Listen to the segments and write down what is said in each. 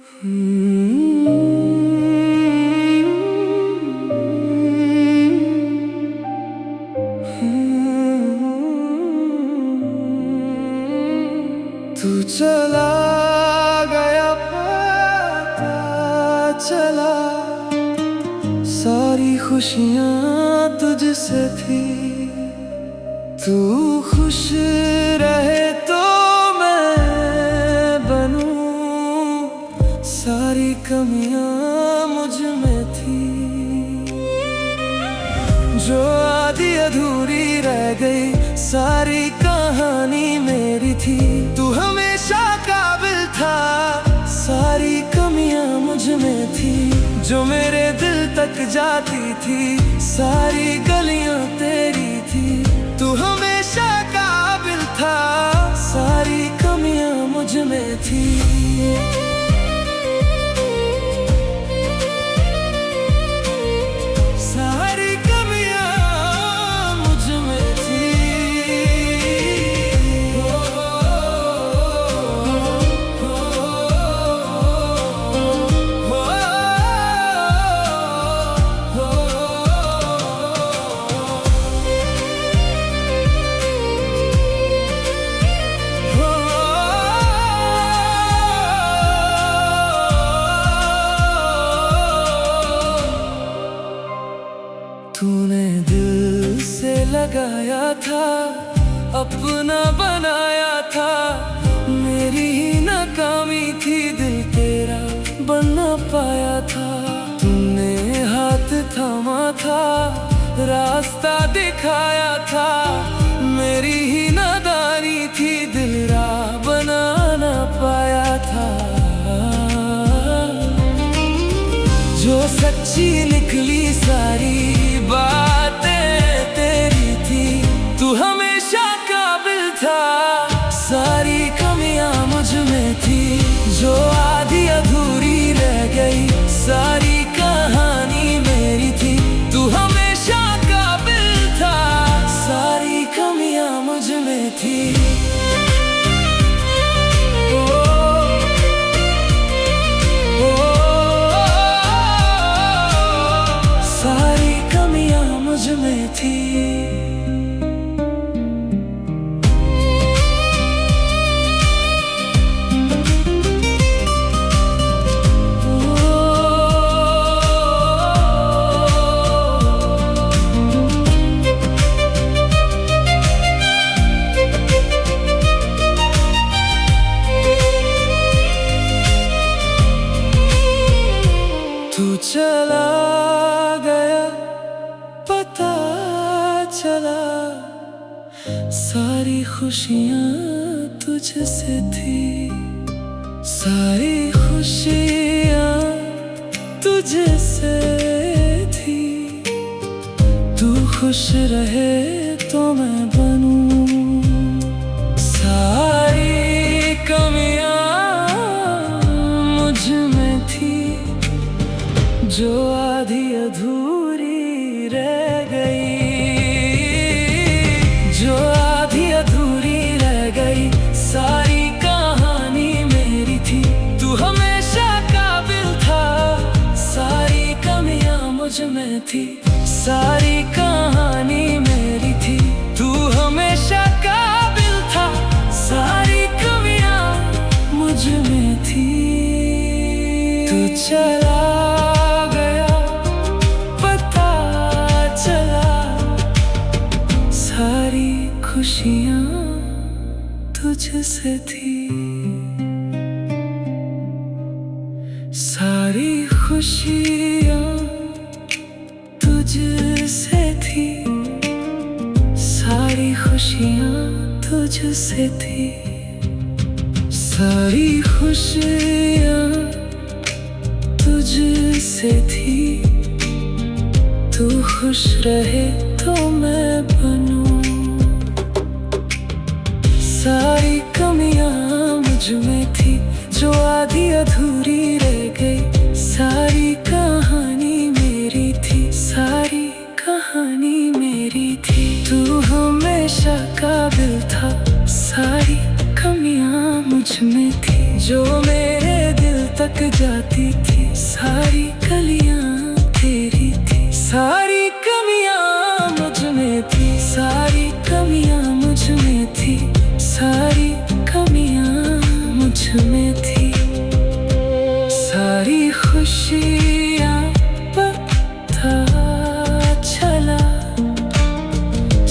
तू चला गया पता चला, सारी खुशियाँ तुझसे थी। तू खुश रहे तो मैं बनूं, सारी कमियाँ मुझ में थी। जो आधी अधूरी रह गई, सारी कहानी मेरी थी। तू हमेशा काबिल था, सारी कमियां मुझ में थी। जो मेरे दिल तक जाती थी, सारी गलियां तेरी थी। तू हमेशा काबिल था, सारी कमियां मुझ में थी। तूने दिल से लगाया था, अपना बनाया था। मेरी ही नाकामी थी, दिल तेरा बन ना पाया था। तूने हाथ थामा था, रास्ता दिखाया था। मेरी ही नादानी थी, दिल राह बना ना पाया था। जो सच्ची निकली सारी बातें तेरी थी। तू हमेशा काबिल था, सारी कमियां मुझ में थी। जो आधी अधूरी रह गई, सारी कहानी मेरी थी। तू हमेशा काबिल था, सारी कमियां मुझ में थी। मुझ में थी। तू चला गया पता चला, सारी खुशियाँ तुझसे थी। सारी खुशियाँ तुझसे थी। तू खुश रहे तो मैं बनूं, सारी कमियाँ मुझ में थी। जो आधी अधूरी रह गई, जो आधी अधूरी रह गई, सारी कहानी मेरी थी। तू हमेशा काबिल था, सारी कमियां मुझ में थी। सारी कहानी मेरी थी। तू हमेशा काबिल था, सारी कमियां मुझ में थी। तू चला खुशियाँ तुझसे थी। सारी खुशियाँ तुझसे थी। सारी खुशियाँ तुझसे थी। सारी खुशियाँ तुझसे थी। तू खुश रहे तो मैं बनूं, सारी कमियां मुझ में थी। जो आधी अधूरी रह गई, सारी कहानी मेरी थी। सारी कहानी मेरी थी। तू हमेशा काबिल था, सारी कमियां मुझ में थी। जो मेरे दिल तक तक जाती थी, सारी कलियां तेरी थी, सारी कमियां मुझ में थी, सारी कमियां मुझ में थी, सारी कमियां मुझ में थी। सारी खुशियां पता चला,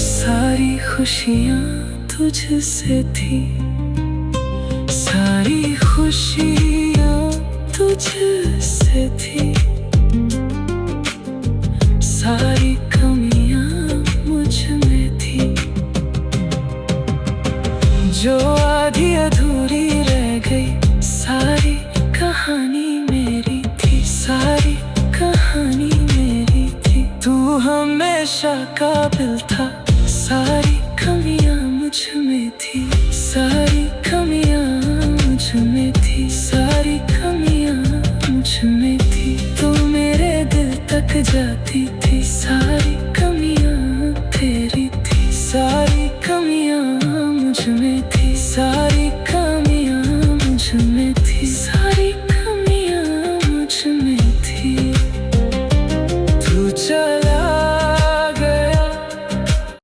सारी खुशियां तुझसे थी, सारी खुशियां तुझसे थी, सारी कमियां मुझ में थी। जो आधी अधूरी रह गई, सारी कहानी मेरी थी, सारी कहानी मेरी थी। तू हमेशा काबिल था, सारी कमियां मुझ में थी, सारी कमियां मुझ में थी, सारी कमियां मुझ में थी। तू मेरे दिल तक जाती थी, सारी कमियां तेरी थी, सारी कमियां मुझ में थी, सारी